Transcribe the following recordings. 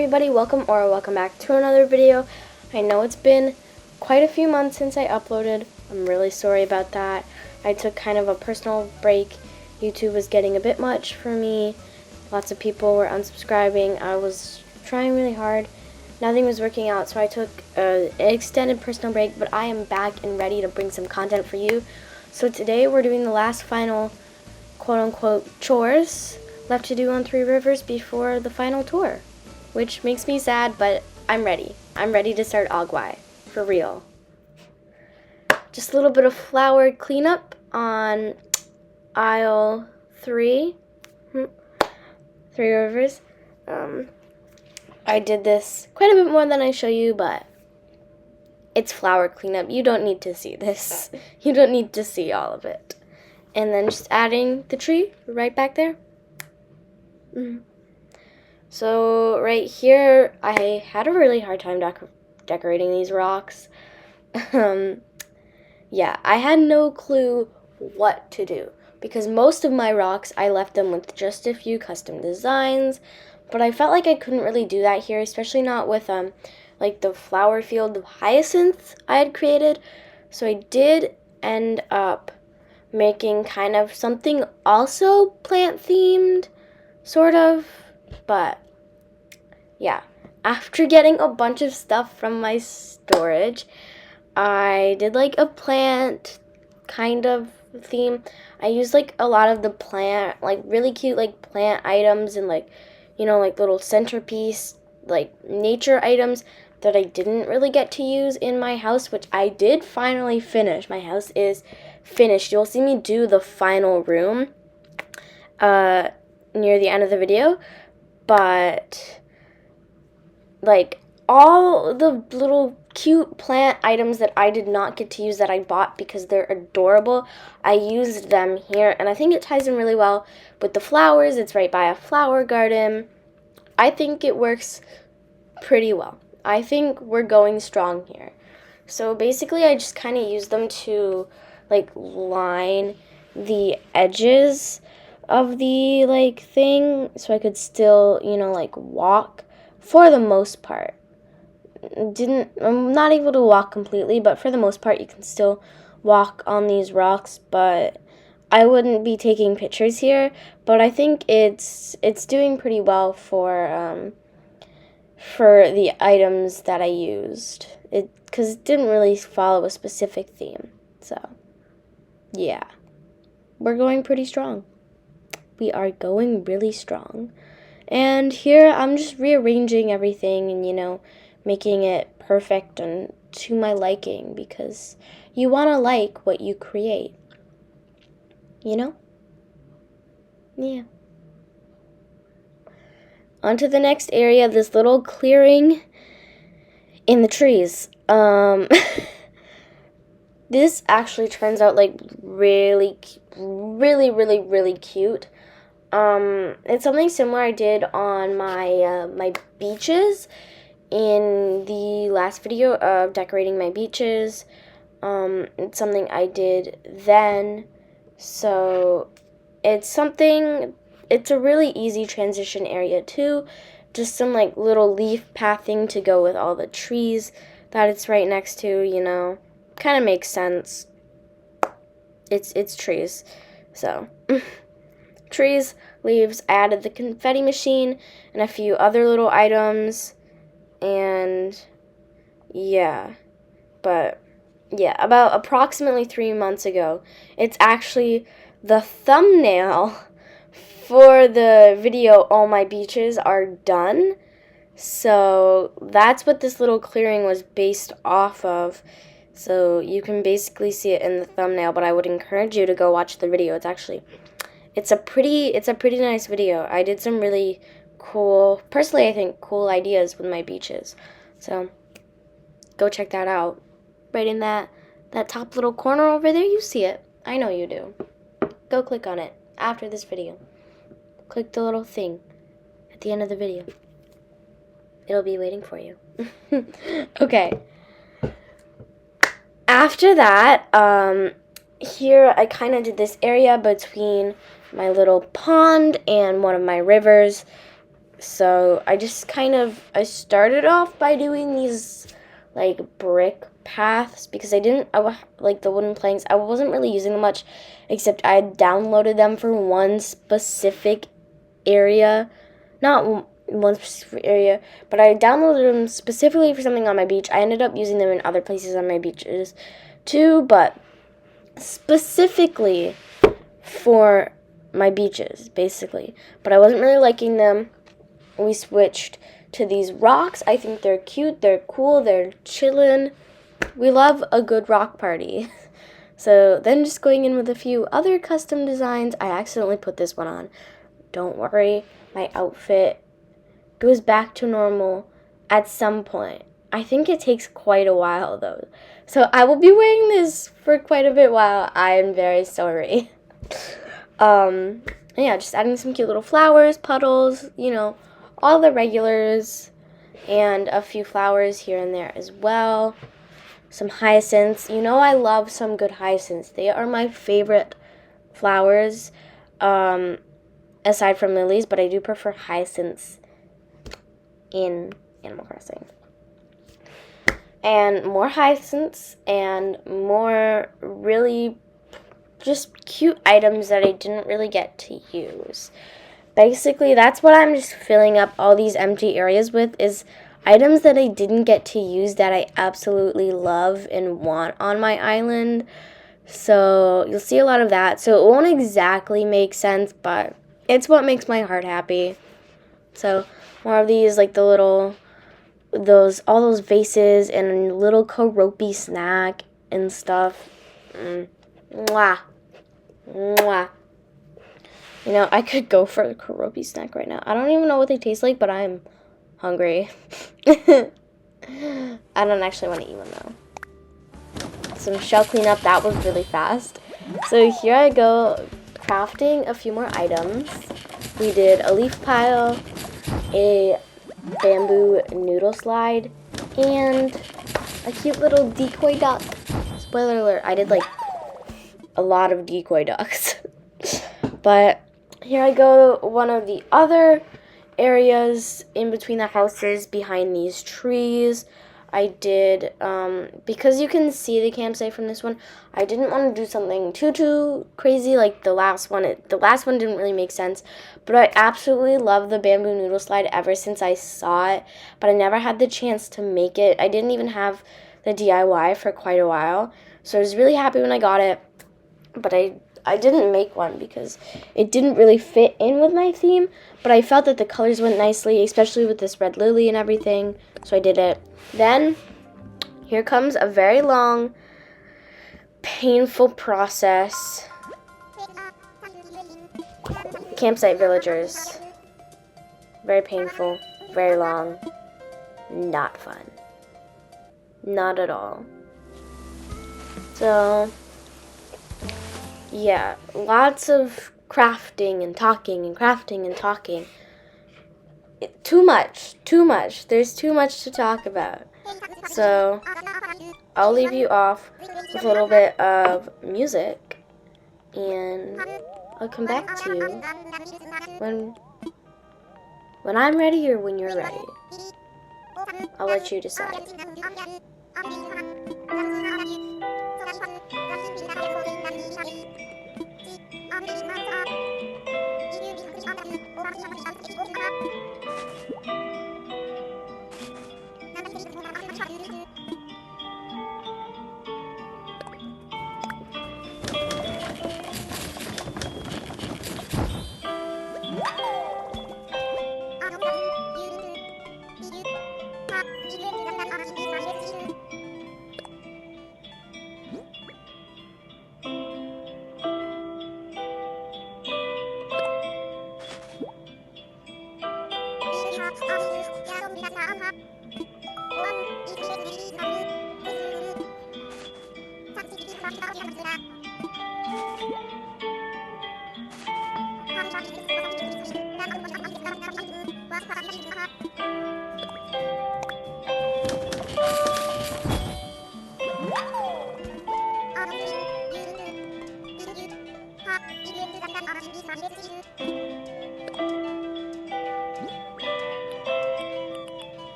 everybody, welcome back to another video. I know it's been quite a few months since I uploaded. I'm really sorry about that. I took kind of a personal break. YouTube was getting a bit much for me. Lots of people were unsubscribing. I was trying really hard. Nothing was working out, so I took an extended personal break, but I am back and ready to bring some content for you. So today we're doing the last final quote-unquote chores left to do on Three Rivers before the final tour, which makes me sad, but I'm ready. I'm ready to start Ogwai, for real. Just a little bit of flower cleanup on aisle 3, Three Rivers. I did this quite a bit more than I show you, but it's flower cleanup. You don't need to see this. You don't need to see all of it. And then just adding the tree right back there. So right here, I had a really hard time decorating these rocks. Yeah, I had no clue what to do because most of my rocks, I left them with just a few custom designs, but I felt like I couldn't really do that here, especially not with like the flower field of hyacinths I had created. So I did end up making kind of something also plant themed, sort of, but yeah. After getting a bunch of stuff from my storage, I did like a plant kind of theme. I used like a lot of the plant, like really cute like plant items and like, you know, like little centerpiece, like nature items that I didn't really get to use in my house, which I did finally finish. My house is finished. You'll see me do the final room near the end of the video, but like all the little cute plant items that I did not get to use that I bought because they're adorable, I used them here, and I think it ties in really well with the flowers. It's right by a flower garden. I think it works pretty well. I think we're going strong here. So basically I just kind of use them to like line the edges of the like thing so I could still, you know, like walk for the most part. I'm not able to walk completely, but for the most part you can still walk on these rocks, but I wouldn't be taking pictures here, but I think it's doing pretty well for the items that I used. Because it didn't really follow a specific theme. So, yeah. We're going pretty strong. We are going really strong. And here I'm just rearranging everything and, you know, making it perfect and to my liking, because you want to like what you create. You know? Yeah. On to the next area, this little clearing in the trees. This actually turns out like really cute. It's something similar I did on my my beaches in the last video of decorating my beaches. It's something I did then, so it's a really easy transition area too. Just some like little leaf pathing to go with all the trees that it's right next to, you know. Kind of makes sense. It's trees. So, trees, leaves, I added the confetti machine and a few other little items. And yeah. But yeah, about approximately 3 months ago, it's actually the thumbnail for the video All My Beaches Are Done. So that's what this little clearing was based off of. So you can basically see it in the thumbnail, but I would encourage you to go watch the video. It's a pretty nice video. I did some really cool, personally I think, cool ideas with my beaches. So go check that out. Right in that top little corner over there, you see it. I know you do. Go click on it after this video. Click the little thing at the end of the video. It'll be waiting for you. Okay. After that, here I kind of did this area between my little pond and one of my rivers. So I just I started off by doing these like brick paths because like the wooden planks. I wasn't really using them much, except I downloaded them for one specific area, not one specific area, but I downloaded them specifically for something on my beach. I ended up using them in other places on my beaches too, but specifically for my beaches, basically. But I wasn't really liking them. We switched to these rocks. I think they're cute, they're cool, they're chillin'. We love a good rock party. So then just going in with a few other custom designs. I accidentally put this one on. Don't worry, my outfit goes back to normal at some point. I think it takes quite a while though. So I will be wearing this for quite a bit while. I am very sorry. Yeah, just adding some cute little flowers, puddles, all the regulars, and a few flowers here and there as well. Some hyacinths. I love some good hyacinths. They are my favorite flowers, aside from lilies, but I do prefer hyacinths in Animal Crossing. And more hyacinths and more really just cute items that I didn't really get to use. Basically, that's what I'm just filling up all these empty areas with, is items that I didn't get to use that I absolutely love and want on my island. So you'll see a lot of that. So it won't exactly make sense, but it's what makes my heart happy. So more of these, like all those vases and a little Karopi snack and stuff. Mwah. Mwah. I could go for a Karopi snack right now. I don't even know what they taste like, but I'm hungry. I don't actually want to eat one, though. Some shell cleanup. That was really fast. So here I go, crafting a few more items. We did a leaf pile, a bamboo noodle slide, and a cute little decoy duck. Spoiler alert, I did, like, a lot of decoy ducks. But here I go, one of the other areas in between the houses behind these trees. I did, because you can see the campsite from this one, I didn't want to do something too crazy like the last one. The last one didn't really make sense, but I absolutely love the bamboo noodle slide ever since I saw it, but I never had the chance to make it. I didn't even have the DIY for quite a while, so I was really happy when I got it, but I didn't make one because it didn't really fit in with my theme, but I felt that the colors went nicely, especially with this red lily and everything, so I did it. Then, here comes a very long, painful process. Campsite villagers. Very painful, very long, not fun. Not at all. So, yeah, lots of crafting and talking and crafting and talking. Too much. There's too much to talk about. So, I'll leave you off with a little bit of music, and I'll come back to you when I'm ready or when you're ready. I'll let you decide.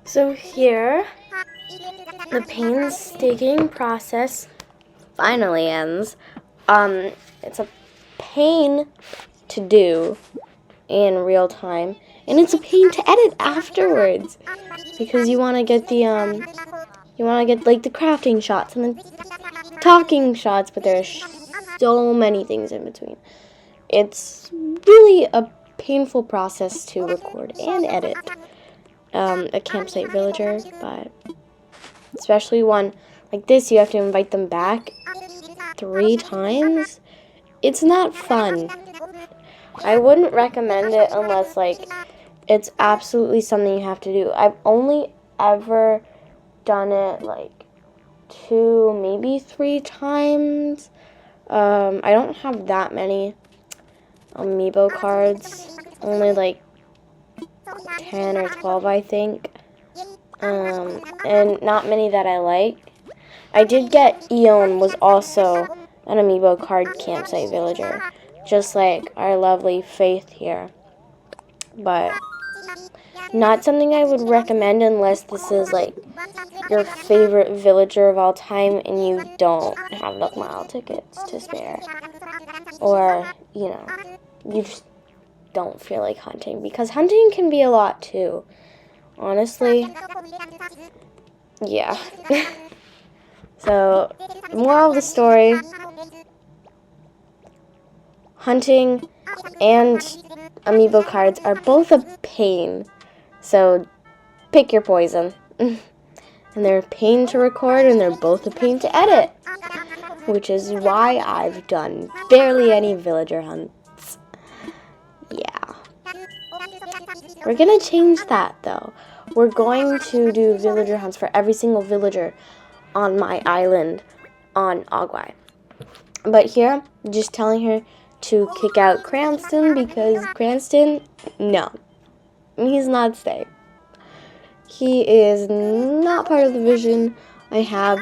So here, the painstaking process finally ends. It's a pain to do in real time, and it's a pain to edit afterwards because you want to get like the crafting shots and the talking shots, but there's so many things in between. It's really a painful process to record and edit a campsite villager, but especially one like this, you have to invite them back 3 times. It's not fun. I wouldn't recommend it unless like it's absolutely something you have to do. I've only ever done it like 2, maybe 3 times. I don't have that many amiibo cards, only like 10 or 12, I think, and not many that I like. I did get Eon was also an amiibo card campsite villager, just like our lovely Faith here, but not something I would recommend unless this is like your favorite villager of all time and you don't have enough mile tickets to spare, or you know, you just don't feel like hunting, because hunting can be a lot too, honestly. Yeah. So, moral of the story, hunting and amiibo cards are both a pain, so pick your poison. And they're a pain to record, and they're both a pain to edit, which is why I've done barely any villager hunts. Yeah. We're gonna change that, though. We're going to do villager hunts for every single villager on my island on Ogwai. But here, just telling her to kick out Cranston, because Cranston, no. He's not staying. He is not part of the vision I have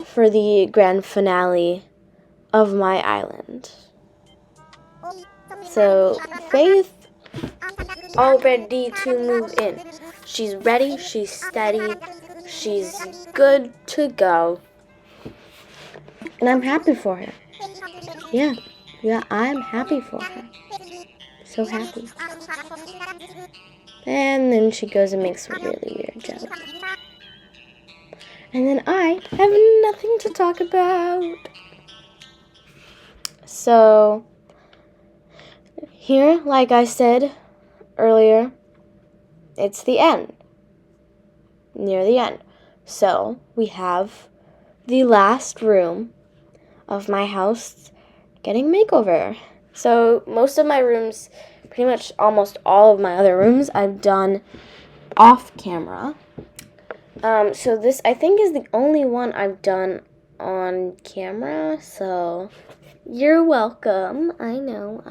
for the grand finale of my island. So, Faith, all ready to move in. She's ready, she's steady, she's good to go. And I'm happy for her. Yeah, I'm happy for her. So happy. And then she goes and makes a really weird joke. And then I have nothing to talk about. So, here, like I said earlier, it's the end. Near the end. So, we have the last room of my house getting makeover. So, most of my rooms, pretty much almost all of my other rooms, I've done off camera. So this, I think, is the only one I've done on camera, so you're welcome. I know.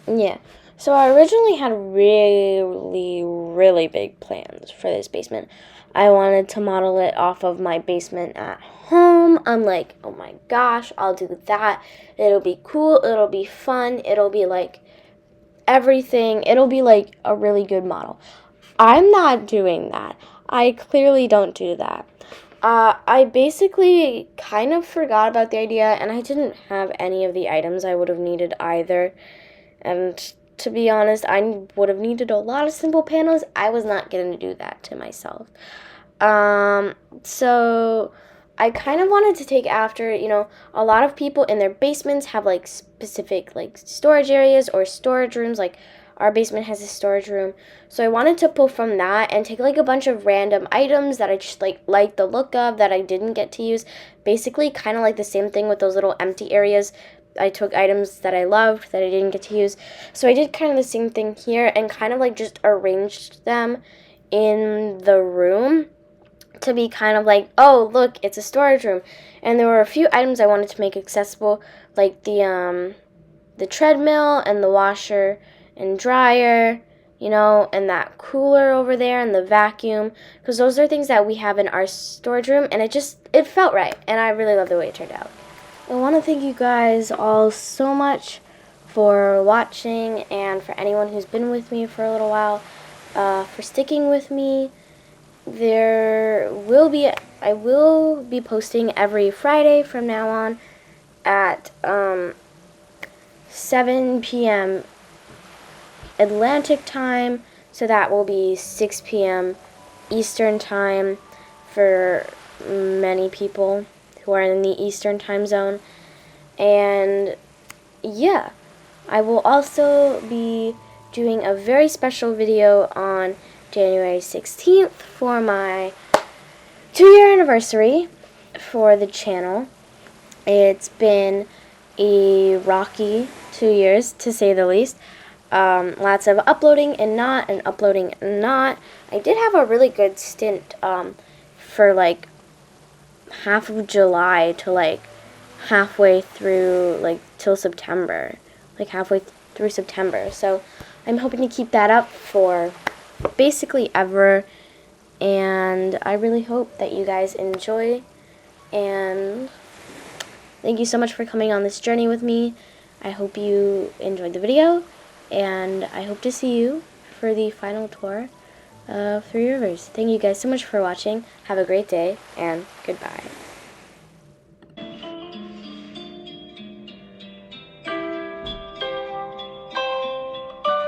Yeah. So I originally had really big plans for this basement. I wanted to model it off of my basement at home. I'm like, oh my gosh, I'll do that. It'll be cool. It'll be fun. It'll be like everything. It'll be like a really good model. I'm not doing that. I clearly don't do that. I basically kind of forgot about the idea, and I didn't have any of the items I would have needed either. And to be honest, I would have needed a lot of simple panels. I was not going to do that to myself. So I kind of wanted to take after, a lot of people in their basements have like specific like storage areas or storage rooms. Like our basement has a storage room. So I wanted to pull from that and take like a bunch of random items that I just like the look of that I didn't get to use. Basically kind of like the same thing with those little empty areas. I took items that I loved that I didn't get to use. So I did kind of the same thing here and kind of like just arranged them in the room to be kind of like, oh, look, it's a storage room. And there were a few items I wanted to make accessible, like the treadmill and the washer and dryer, and that cooler over there and the vacuum, because those are things that we have in our storage room, and it felt right, and I really love the way it turned out. I want to thank you guys all so much for watching, and for anyone who's been with me for a little while. for sticking with me. I will be posting every Friday from now on at 7 p.m. Atlantic time, so that will be 6 p.m. Eastern time for many people who are in the Eastern time zone. And yeah, I will also be doing a very special video on January 16th for my 2-year anniversary for the channel. It's been a rocky 2 years, to say the least. Lots of uploading and not, and uploading and not. I did have a really good stint for like half of July to like halfway through, like till September, like halfway through September. So I'm hoping to keep that up for basically ever, and I really hope that you guys enjoy, and thank you so much for coming on this journey with me. I hope you enjoyed the video, and I hope to see you for the final tour of Three Rivers. Thank you guys so much for watching. Have a great day, and goodbye.